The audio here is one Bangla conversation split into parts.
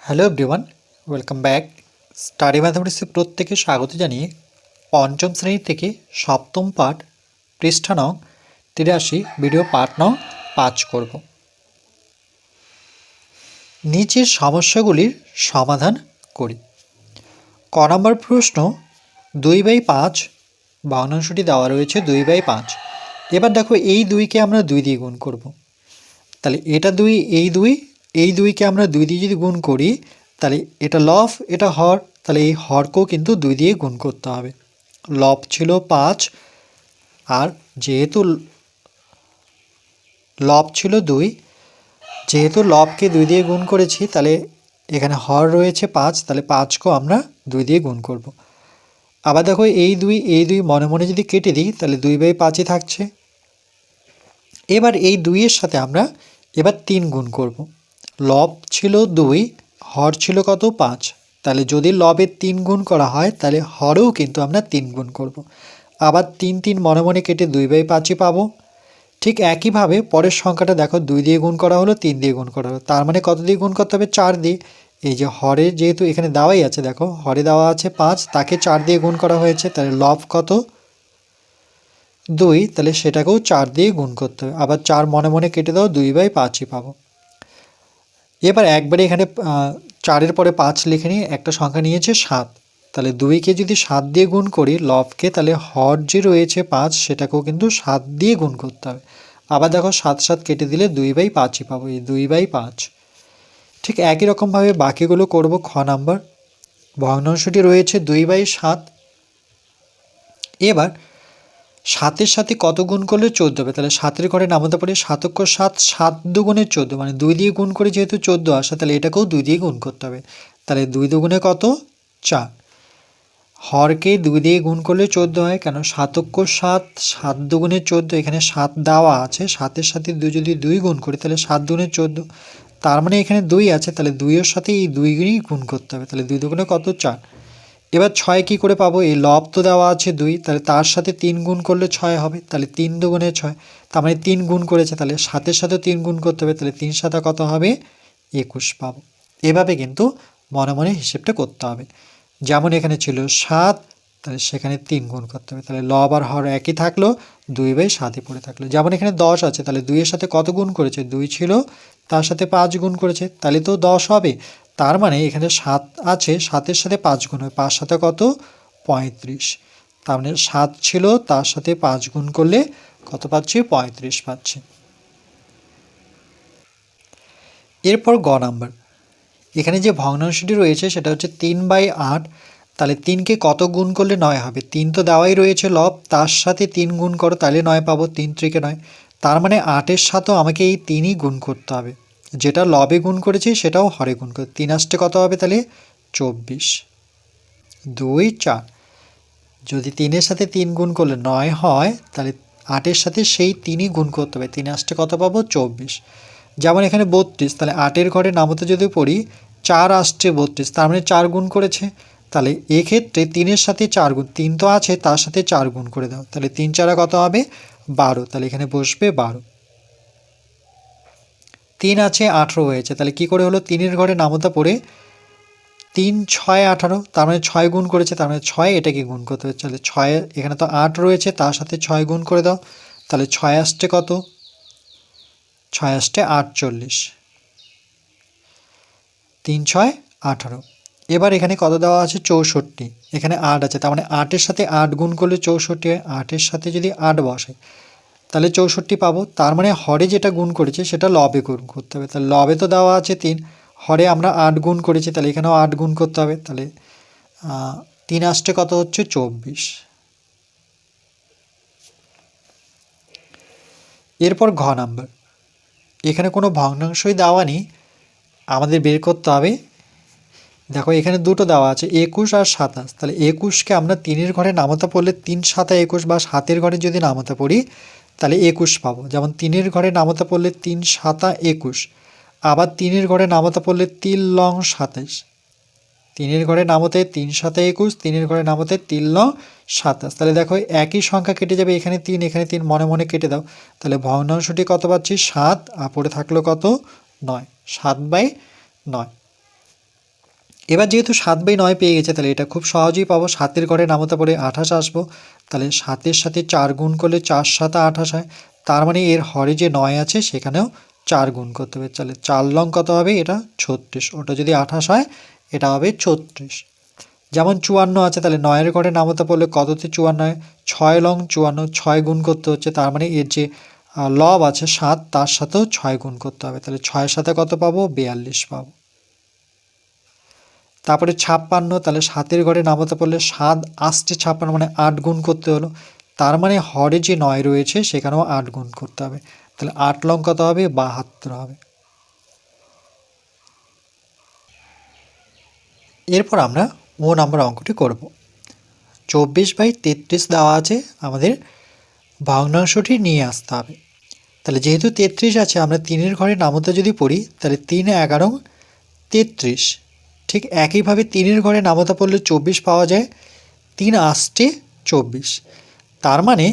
Hello everyone, welcome back. Study ম্যাথামেটিক্সে প্রত্যেকে স্বাগত জানিয়ে পঞ্চম শ্রেণী থেকে সপ্তম পাঠ পৃষ্ঠা নং 83 ভিডিও পাঠ নং 5 করব। নিচের সমস্যাগুলির সমাধান করি। ক নম্বর প্রশ্ন 2/5 ভগ্নাংশটি দেওয়া রয়েছে 2/5। এবার দেখো এই 2কে আমরা 2 দিয়ে গুণ করব। তাহলে এটা 2, এই 2কে আমরা 2 দিয়ে যদি গুণ করি তাহলে এটা লব এটা হর, তাহলে এই হরকেও কিন্তু 2 দিয়ে গুণ করতে হবে। লব ছিল 5 আর যেহেতু লব ছিল 2, যেহেতু লবকে 2 দিয়ে গুণ করেছি তাহলে এখানে হর রয়েছে 5, তাহলে 5কেও আমরা 2 দিয়ে গুণ করব। আবার দেখো এই 2 মনে মনে যদি কেটে দিই তাহলে 2/5ই থাকছে। এবার এই 2-এর সাথে আমরা এবার 3 গুণ করব। লব ছিল 2, হর ছিল কত 5, তাহলে যদি লবের 3 গুণ করা হয় তাহলে হরেও কিন্তু আমরা 3 গুণ করব। আবার 3 মনে মনে কেটে 2/5ই পাবো। ঠিক একইভাবে পরের সংখ্যাটা দেখো 2 দিয়ে গুণ করা হলো, 3 দিয়ে গুণ করা হলো, তার মানে কত দিয়ে গুণ করতে হবে 4 দিয়ে। এই যে হরে যেহেতু এখানে দেওয়াই আছে, দেখো হরে দেওয়া আছে 5, তাকে 4 দিয়ে গুণ করা হয়েছে, তাহলে লব কত 2, তাহলে সেটাকেও 4 দিয়ে গুণ করতে হবে। আবার 4 মনে মনে কেটে দাও, 2/5ই পাবো। এবার একবারে এখানে 4-এর পরে 5 লিখে নিয়ে একটা সংখ্যা নিয়েছে 7, তাহলে 2কে যদি 7 দিয়ে গুণ করি লবকে, তাহলে হর যে রয়েছে 5 সেটাকেও কিন্তু 7 দিয়ে গুণ করতে হবে। আবার দেখো 7 কেটে দিলে 2/5ই পাবো, এই 2/5। ঠিক একই রকমভাবে বাকিগুলো করব। খ নাম্বার ভগ্নাংশটি রয়েছে 2/7। এবার 7-এর সাথে কত গুণ করলে 14 হবে, তাহলে 7-এর ঘরে নামাতে পারি 7 অক্ষ 7, 7 দুগুণে 14, মানে 2 দিয়ে গুণ করে যেহেতু 14 আসে তাহলে এটাকেও 2 দিয়ে গুণ করতে হবে, তাহলে 2 দুগুণে কত 4। হরকে 2 দিয়ে গুণ করলে 14 হয়, কেন 7 অক্ষ 7, 7 দুগুণে 14, এখানে 7 দেওয়া আছে, 7-এর সাথে 2 যদি 2 গুণ করি তাহলে 7 দুগুণে 14, তার মানে এখানে 2 আছে, তাহলে 2-এর সাথে এই 2 গুণ করতে হবে, তাহলে 2 দুগুণে কত 4। এবার 6 কী করে পাবো, এই লব তো দেওয়া আছে 2, তাহলে তার সাথে 3 গুণ করলে 6 হবে, তাহলে 3 দুগুণে 6, তার মানে 3 গুণ করেছে, তাহলে 7-এর সাথে 3 গুণ করতে হবে, তাহলে 3 7 কত হবে 21 পাবো। এভাবে কিন্তু মনে মনে হিসেবটা করতে হবে। যেমন এখানে ছিল 7, তাহলে সেখানে 3 গুণ করতে হবে, তাহলে লব আর হর একই থাকলো, 2/7ই পড়ে থাকলো। যেমন এখানে 10 আছে, তাহলে 2-এর সাথে কত গুণ করেছে, 2 ছিল, তার সাথে 5 গুণ করেছে, তাহলে তো 10 হবে। তার মানে এখানে 7 আছে, 7-এর সাথে 5 গুণ হবে, 5 7 কত 35, তার মানে 7 ছিল, তার সাথে 5 গুণ করলে কত পাচ্ছি 35 পাচ্ছি। এরপর গ নাম্বার, এখানে যে ভগ্নাংশটি রয়েছে সেটা হচ্ছে 3/8, তাহলে 3কে কত গুণ করলে 9 হবে, 3 তো দেওয়াই রয়েছে লব, তার সাথে 3 গুণ করো তাহলে 9 পাবো, 3 3 9, তার মানে 8-এর সাথেও আমাকে এই 3ই গুণ করতে হবে, যেটা লবে গুণ করেছি সেটাও হরে গুণ করে, 3 আসতে কত হবে তাহলে 24, 2 4। যদি 3-এর সাথে 3 গুণ করলে 9 হয় তাহলে 8-এর সাথে সেই 3ই গুণ করতে হবে, 3 আসতে কত পাবো 24। যেমন এখানে 32, তাহলে 8-এর ঘরে নামতে যদি পড়ি 4 আসছে 32, তার মানে 4 গুণ করেছে, তাহলে এক্ষেত্রে 3-এর সাথে 4 গুণ, 3 তো আছে তার সাথে 4 গুণ করে দাও, তাহলে 3 4 কত হবে 12, তাহলে এখানে বসবে 12। 3 আছে 18 হয়েছে, তাহলে কি করে হলো, 3-এর ঘরে নামতা পড়ে 3 6 18, তার মানে 6 গুণ করেছে, তার মানে 6 এটাকে গুণ করতে হবে, তাহলে 6 এখানে তো 8 রয়েছে তার সাথে 6 গুণ করে দাও, তাহলে 6 আসছে কত 6 আসছে 48, 3 6 18। এবার এখানে কত দেওয়া আছে 64, এখানে 8 আছে, তার মানে 8-এর সাথে 8 গুণ করলে 64 হয়, 8-এর সাথে যদি 8 বসে তাহলে 64 পাবো, তার মানে হরে যেটা গুণ করেছে সেটা লবে গুণ করতে হবে, তাহলে লবে তো দেওয়া আছে 3, হরে আমরা 8 গুণ করেছি, তাহলে এখানেও 8 গুণ করতে হবে, তাহলে 3 আসছে কত হচ্ছে 24। এরপর ঘ নাম্বার, এখানে কোনো ভগ্নাংশই দেওয়া নেই, আমাদের বের করতে হবে। দেখো এখানে দুটো দেওয়া আছে 21 আর 27, তাহলে 21কে আমরা 3-এর ঘরে নামাতে পড়লে 3 7 21, বা 7-এর ঘরে যদি নামাতে পড়ি তাহলে 21 পাবো। যেমন 3-এর ঘরে নামাতে পড়লে 3 7 21, আবার 3-এর ঘরে নামাতে পড়লে 3 লং 27, 3-এর ঘরে নামতে 3 7 21, 3-এর ঘরে নামতে 3 লং 27, তাহলে দেখো একই সংখ্যা কেটে যাবে, এখানে 3 এখানে 3 মনে মনে কেটে দাও, তাহলে ভগ্নাংশটি কত পাচ্ছি 7, আর পড়ে থাকলো কত 9, 7/9। এবার যেহেতু 7/9 পেয়ে গেছে, তাহলে এটা খুব সহজেই পাবো। 7-এর ঘরে নামতা পড়ে 28 আসবো, তাহলে 7-এর সাথে 4 গুণ করলে 4 7 28 হয়। তার মানে এর হরে যে 9 আছে সেখানেও 4 গুণ করতে হবে। তাহলে 4 লং কত হবে? এটা 36। ওটা যদি 28 হয়, এটা হবে 36। যেমন 54 আছে, তাহলে 9-এর ঘরে নামতা পড়লে কততে 54 হয়? 6 লং 54, 6 গুণ করতে হচ্ছে। তার মানে এর যে লব আছে 7, তার সাথেও 6 গুণ করতে হবে। তাহলে 6-এর সাথে কত পাবো? 42 পাবো। তারপরে 56, তাহলে 7-এর ঘরে নামতা পড়লে 7 আসছে 56, মানে 8 গুণ করতে হলো। তার মানে হরে যে 9 রয়েছে সেখানেও 8 গুণ করতে হবে। তাহলে 8 লং কত হবে? 72 হবে। এরপর আমরা ও নাম্বার অঙ্কটি করব। 24/33 দেওয়া আছে, আমাদের ভগ্নাংশটি নিয়ে আসতে হবে। তাহলে যেহেতু 33 আছে, আমরা 3-এর ঘরে নামতা যদি পড়ি, তাহলে 3 11 33। ঠিক একইভাবে 3-এর ঘরে নামতা পড়লে 24 পাওয়া যায়। 3 আসছে 24, তার মানে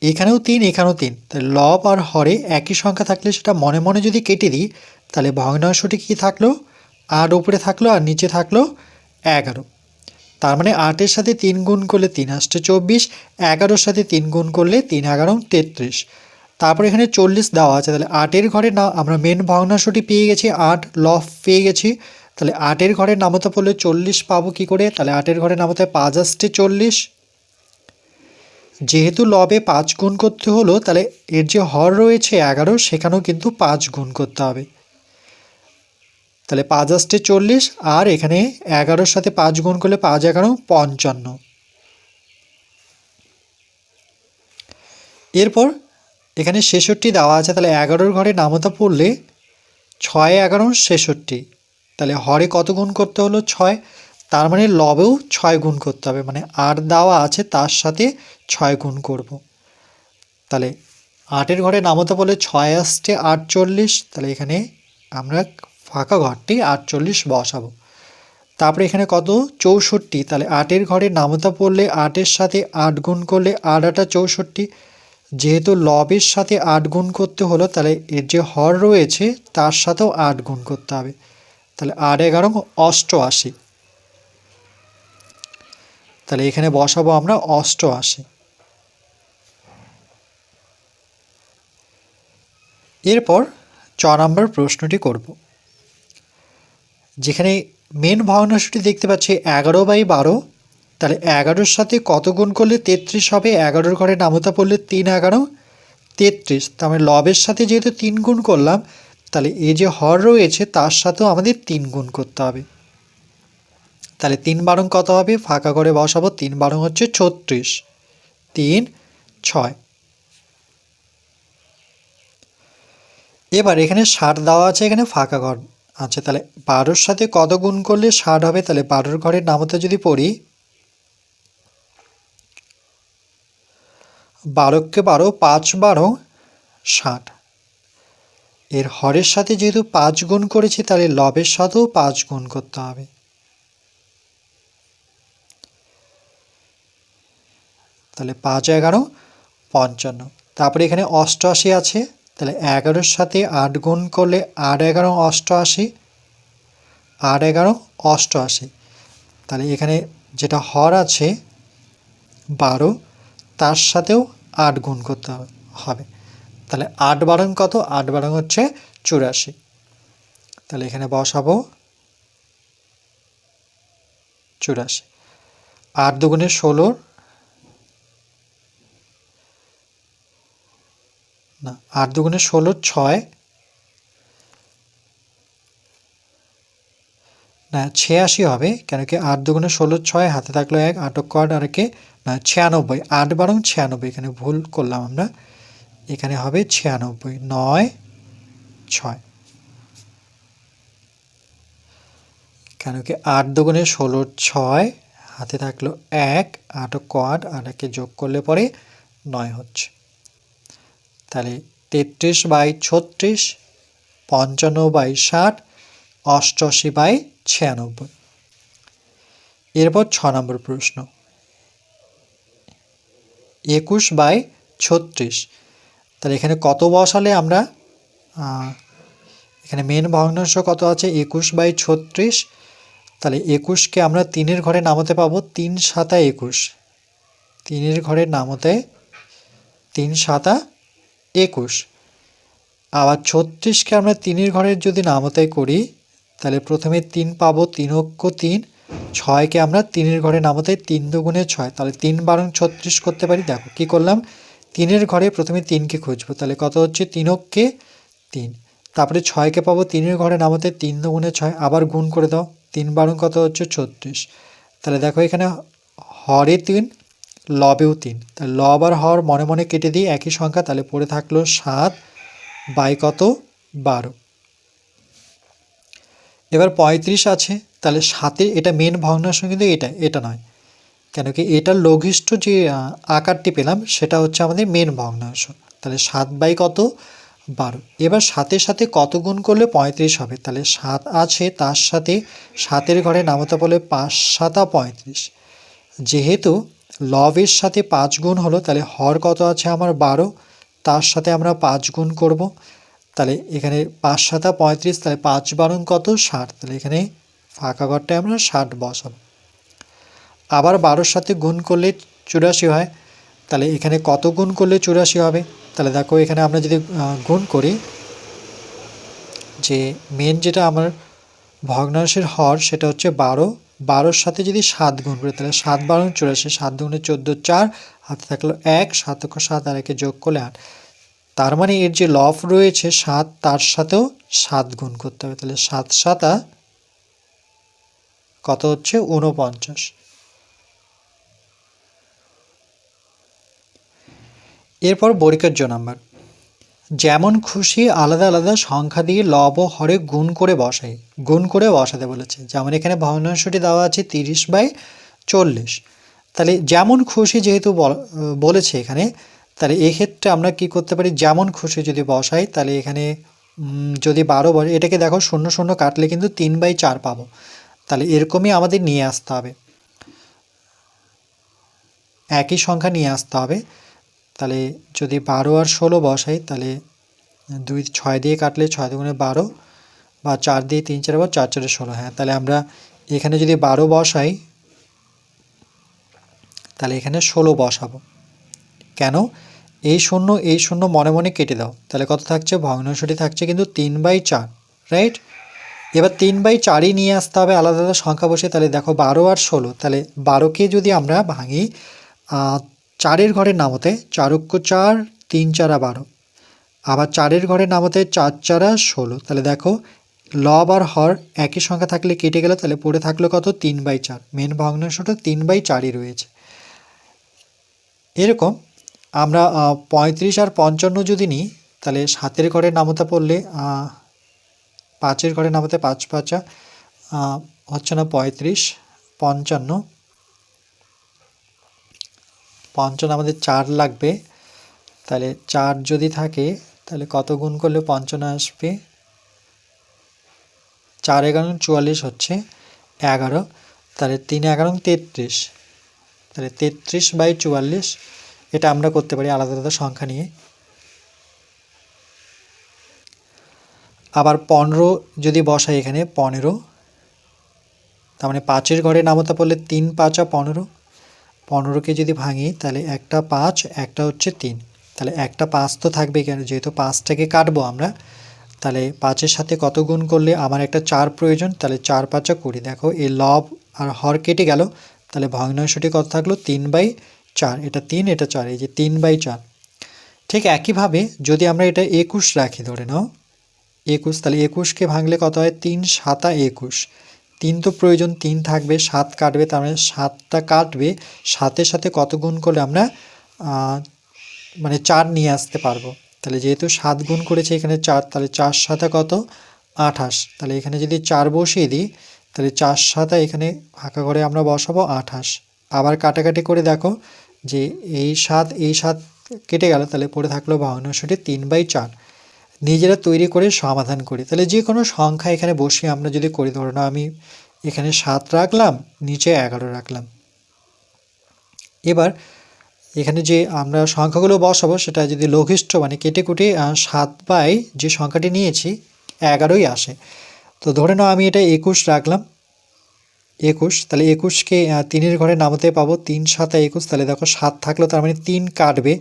এখানেও 3, এখানেও 3। তাহলে লব আর হরে একই সংখ্যা থাকলে সেটা মনে মনে যদি কেটে দিই, তাহলে ভগ্নাংশটি কী থাকলো? 8 উপরে থাকলো আর নিচে থাকলো 11। তার মানে 8-এর সাথে 3 গুণ করলে 3 আসছে 24, 11-র সাথে 3 গুণ করলে 3 11 33। তারপর এখানে 40 দেওয়া আছে, তাহলে 8-এর ঘরে না আমরা মেন ভগ্নাংশটি পেয়ে গেছি, 8 লব পেয়ে গেছি। তাহলে 8-এর ঘরে নামতা পড়লে 40 পাবো কী করে? তাহলে 8-এর ঘরে নামতায় 5 আসছে 40। যেহেতু লবে 5 গুণ করতে হলো, তাহলে এর যে হর রয়েছে 11, সেখানেও কিন্তু 5 গুণ করতে হবে। তাহলে 5 আসছে 40, আর এখানে 11-র সাথে 5 গুণ করলে 5 11 55। এরপর এখানে 66 দেওয়া আছে, তাহলে 11-র ঘরে নামতা পড়লে 6 11 66। তাহলে হরে কত গুণ করতে হলো? 6। তার মানে লবেও 6 গুণ করতে হবে, মানে 8 দেওয়া আছে তার সাথে 6 গুণ করব। তাহলে 8-এর ঘরে নামতা পড়লে 6 আসছে 48, তাহলে এখানে আমরা ফাঁকা ঘরটি 48 বসাবো। তারপরে এখানে কত? 64, তাহলে 8-এর ঘরে নামতা পড়লে 8-এর সাথে 8 গুণ করলে 8 8 64। যেহেতু লবের সাথে 8 গুণ করতে হলো, তাহলে এর যে হর রয়েছে তার সাথেও 8 গুণ করতে হবে। তাহলে 8 11 88। তাহলে এখানে বসাবো আমরা 88। এরপর 4 নম্বর প্রশ্নটি করব, যেখানে মেন ভগ্নাংশটি দেখতে পাচ্ছি 11/12। তাহলে 11-র সাথে কত গুণ করলে 33 হবে? 11-র ঘরে নামতা পড়লে 3 11 33। তার মানে লবের সাথে যেহেতু 3 গুণ করলাম, তাহলে এই যে হর রয়েছে তার সাথেও আমাদের 3 গুণ করতে হবে। তাহলে 3 12 কত হবে? ফাঁকা করে বসাবো। 3 12 হচ্ছে 36, 3 6। এবার এখানে 60 দেওয়া আছে, এখানে ফাঁকা ঘর আছে। তাহলে 12-র সাথে কত গুণ করলে 60 হবে? তাহলে 12-র ঘরের নামতা যদি পড়ি, 12কে 12 5 12 60। এর হরের সাথে যেহেতু 5 গুণ করেছি, তাহলে লবের সাথেও 5 গুণ করতে হবে। তাহলে 5 11 55। তারপরে এখানে 88 আছে, তাহলে 11-র সাথে 8 গুণ করলে 8 11 88, 8 11 88। তাহলে এখানে যেটা হর আছে 12, তার সাথেও 8 গুণ করতে হবে। তাহলে 8 12 কত? 8 12 হচ্ছে 84। তাহলে এখানে বসাবো 84। 8 দুগুণে 16, না 8 দুগুণে 16 6, না 86 হবে, কেন কি 8 দুগুণে 16 6, হাতে থাকলো 1, 8 8 আর একে না 96। 8 12 96, এখানে ভুল করলাম আমরা, এখানে হবে 96 9 6। কেন কি 8 দুগুণে 16 6, হাতে থাকলো 1, 8 8 আর একে যোগ করলে পরে 9 হচ্ছে। তাহলে 33/36, 55/60, 88/96। এরপর 6 নম্বর প্রশ্ন, 21/36। তাহলে এখানে কত বসালে আমরা, এখানে মেন ভগ্নাংশ কত আছে? 21/36। তাহলে 21কে আমরা 3-এর ঘরে নামাতে পাবো 3 সাতা 21, 3-এর ঘরে নামাতে 3 সাতা 21। আবার 36কে আমরা 3-এর ঘরের যদি নামতাই করি তাহলে প্রথমে 3 পাবো, 3 অক্ষ 3, 6কে আমরা 3-এর ঘরে নামতাই 3 দুগুণে 6, তাহলে 3 বারং 36 করতে পারি। দেখো কি করলাম, 3-এর ঘরে প্রথমে 3কে খুঁজবো, তাহলে কত হচ্ছে 3 অক্ষে 3, তারপরে 6কে পাবো 3-এর ঘরে নামতে 3 দুগুণে 6, আবার গুণ করে দাও, 3 বারং কত হচ্ছে 36। তাহলে দেখো এখানে হরে 3 লবেও 3, তাহলে লব আর হর মনে মনে কেটে দিই একই সংখ্যা, তাহলে পড়ে থাকলো 7 বাই কত 12। এবার 35 আছে, তাহলে 7-এর এটা মেন ভগ্নাংশ কিন্তু এটা নয়, কেন কি এটার লঘিষ্ঠ যে আকারটি পেলাম সেটা হচ্ছে আমাদের মেন ভগ্নাংশ। তাহলে 7 বাই কত 12। এবার 7-এর সাথে কত গুণ করলে 35 হবে, তাহলে 7 আছে তার সাথে 7-এর ঘরে নামতে বলে 5 সাতা 35। যেহেতু লবের সাথে 5 গুণ হলো, তাহলে হর কত আছে আমার 12, তার সাথে আমরা 5 গুণ করব, তাহলে এখানে 5 সাতা 35, তাহলে 5 বারং কত 60, তাহলে এখানে ফাঁকা ঘরটায় আমরা 60 বসাবো। আবার 12-এর সাথে গুণ করলে 84 হয়, তাহলে এখানে কত গুণ করলে 84 হবে, তাহলে দেখো এখানে আমরা যদি গুণ করি, যে মেন যেটা আমার ভগ্নাংশের হর সেটা হচ্ছে 12, 12-এর সাথে যদি 7 গুণ করি তাহলে 7 বারং 84, 7 দুগুণে 14, 4 হাতে থাকলো 1, 7 অক্ষ 7 আর একে যোগ করলে 8, তার মানে এর যে লব রয়েছে 7 তার সাথেও 7 গুণ করতে হবে, তাহলে 7 সাতা কত হচ্ছে 49। এরপর বর্গের নাম্বার, যেমন খুশি আলাদা আলাদা সংখ্যা দিয়ে লব ও হরে গুণ করে বসাতে বলেছে। যেমন এখানে ভগ্নাংশটি দেওয়া আছে 30/40, তাহলে যেমন খুশি যেহেতু বলেছে এখানে, তাহলে এক্ষেত্রে আমরা কি করতে পারি, যেমন খুশি যদি বসাই তাহলে এখানে যদি 12 বসে, এটাকে দেখো 0 0 কাটলে কিন্তু 3/4 পাবো, তাহলে এরকমই আমাদের নিয়ে আসতে হবে, একই সংখ্যা নিয়ে আসতে হবে। তাহলে যদি 12 আর 16 বসাই তাহলে 6 দিয়ে কাটলে 6 দুগুণে 12, বা 4 দিয়ে 3 4 বার 4 4 16, হ্যাঁ তাহলে আমরা এখানে যদি 12 বসাই তাহলে এখানে 16 বসাবো। কেন, এই শূন্য মনে মনে কেটে দাও, তাহলে কত থাকছে, ভগ্নাংশটি থাকছে কিন্তু 3/4, রাইট। এবার 3/4ই নিয়ে আসতে হবে আলাদা আলাদা সংখ্যা বসে, তাহলে দেখো 12 আর 16, তাহলে 12কে যদি আমরা ভাঙি 4-এর ঘরের নামতে 4 অক্ষ 4, 3 4 12, আবার 4-এর ঘরের নামতে 4 4 16, তাহলে দেখো লব আর হর একই সংখ্যা থাকলে কেটে গেল, তাহলে পড়ে থাকলো কত 3/4, মেন ভগ্নাংশটা 3/4ই রয়েছে। এরকম আমরা 35 আর 55 যদি নিই তাহলে 7-এর ঘরে নামতা পড়লে 5-এর ঘরে নামতে 5 5 হচ্ছে না 35, 55 আমাদের 4 লাগবে, তাহলে 4 যদি থাকে তাহলে কত গুণ করলে 55 আসবে, 4 11 44 হচ্ছে 11, তাহলে 3 11 33, তাহলে 33/44, এটা আমরা করতে পারি আলাদা আলাদা সংখ্যা নিয়ে। আবার 15 যদি বসাই এখানে 15, তার মানে 5-এর ঘরে নামতা পড়লে 3 5 15, 15কে যদি ভাঙি তাহলে একটা 5 একটা হচ্ছে 3, তাহলে একটা 5 তো থাকবে, কেন যেহেতু 5টাকে কাটবো আমরা, তাহলে 5-এর সাথে কত গুণ করলে আমার একটা 4 প্রয়োজন, তাহলে 4 5 20, দেখো এই লব আর হর কেটে গেল, তাহলে ভগ্নাংশটি কত থাকলো 3/4, এটা 3 এটা 4, এই যে 3/4। ঠিক একইভাবে যদি আমরা এটা 21 রাখি, ধরে নাও 21, তাহলে 21কে ভাঙলে কত হয় 3 সাতা 21, 3 তো প্রয়োজন, 3 থাকবে, 7 কাটবে, তার মানে 7টা কাটবে, 7-এর সাথে কত গুণ করলে আমরা মানে 4 নিয়ে আসতে পারবো, তাহলে যেহেতু 7 গুণ করেছে এখানে 4, তাহলে 4 সাতা কত 28, তাহলে এখানে যদি 4 বসিয়ে দিই তাহলে 4 সাতা এখানে ফাঁকা করে আমরা বসাবো 28, আবার কাটাকাটি করে দেখো যে এই 7 কেটে গেল, তাহলে পড়ে থাকলো ভগ্নাংশটি 3/4। নিজেরা তৈরি করে সমাধান করি, তাহলে যে কোনো সংখ্যা এখানে বসিয়ে আমরা যদি করি, ধরো না আমি এখানে 7 রাখলাম, নিচে 11 রাখলাম, এবার এখানে যে আমরা সংখ্যাগুলো বসাবো সেটা যদি লঘিষ্ঠ মানে কেটে কুটে 7 বাই যে সংখ্যাটি নিয়েছি 11ই আসে, তো ধরে নাও আমি এটা 21 রাখলাম, 21, তাহলে 21কে 3-এর ঘরে নামাতে পাবো 3 7 21, তাহলে দেখো 7 থাকলো, তার মানে 3 কাটবে,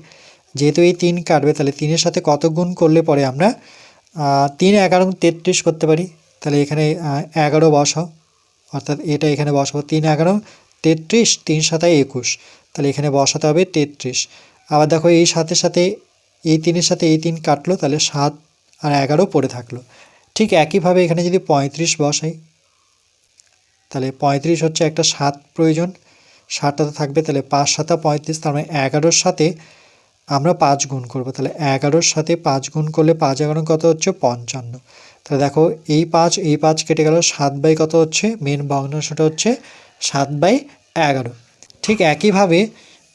যেহেতু এই 3 কাটবে তাহলে 3-এর সাথে কত গুণ করলে পরে আমরা 3 11 33 করতে পারি। তাহলে এখানে 11 বসাও, অর্থাৎ এটা এখানে বসাবো 3 11 33, 3 7 21, তাহলে এখানে বসাতে হবে 33। আবার দেখো এই সাথে সাথে এই 3-এর সাথে এই 3 কাটলো, তাহলে 7 আর 11 পড়ে থাকলো। ঠিক একইভাবে এখানে যদি 35 বসাই, তাহলে 35 হচ্ছে একটা 7 প্রয়োজন, 7টা তো থাকবে, তাহলে 5 7 35, তার মানে 11-র সাথে আমরা 5 গুণ করবো, তাহলে 11-র সাথে 5 গুণ করলে 5 11 কত হচ্ছে 55। তাহলে দেখো এই 5 কেটে গেল, 7 কত হচ্ছে, মেন ভগ্নাংশটা হচ্ছে 7/11। ঠিক একইভাবে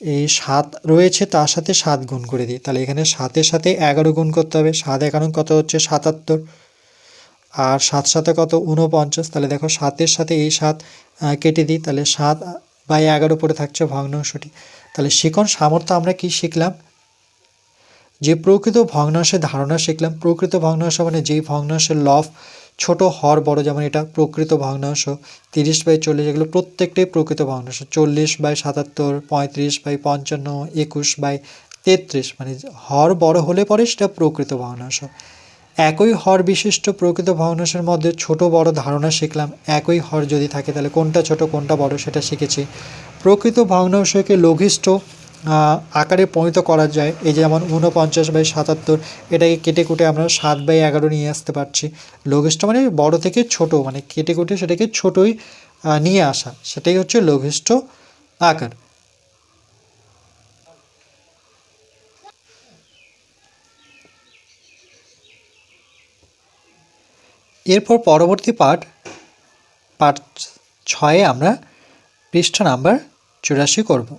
এই 7 রয়েছে, তার সাথে 7 গুণ করে দিই, তাহলে এখানে 7-এর সাথে 11 গুণ করতে হবে, 7 11 কত হচ্ছে 77, আর 7 7 কত 49, তাহলে দেখো 7-এর সাথে এই 7 কেটে দিই, তাহলে 7/11 পড়ে থাকছে ভগ্নাংশটি। তাহলে শিখন সামর্থ্য আমরা কি শিখলাম, যে প্রকৃত ভগ্নাংশের ধারণা শিখলাম। প্রকৃত ভগ্নাংশ মানে যেই ভগ্নাংশের লব ছোট হর বড়, যেমন এটা প্রকৃত ভগ্নাংশ 30/40, এগুলো প্রত্যেকটাই প্রকৃত ভগ্নাংশ। 40/77, 35/55, 21/33, মানে হর বড় হলে পরে সেটা প্রকৃত ভগ্নাংশ। একই হর বিশিষ্ট প্রকৃত ভগ্নাংশের মধ্যে ছোট বড় ধারণা শিখলাম। একই হর যদি থাকে তাহলে কোনটা ছোট কোনটা বড় সেটা শিখেছি। প্রকৃত ভগ্নাংশকে লঘিষ্ঠ আকারে পরিণত করা যায়, এই যেমন 49/77, এটাকে কেটে কুটে আমরা 7/11 নিয়ে আসতে পারছি। লঘিষ্ঠ মানে বড় থেকে ছোট, মানে কেটে কুটে সেটাকে ছোটই নিয়ে আসা, সেটাই হচ্ছে লঘিষ্ঠ আকার। এরপর পরবর্তী পার্ট 6-এ আমরা পৃষ্ঠা নাম্বার 84 করব।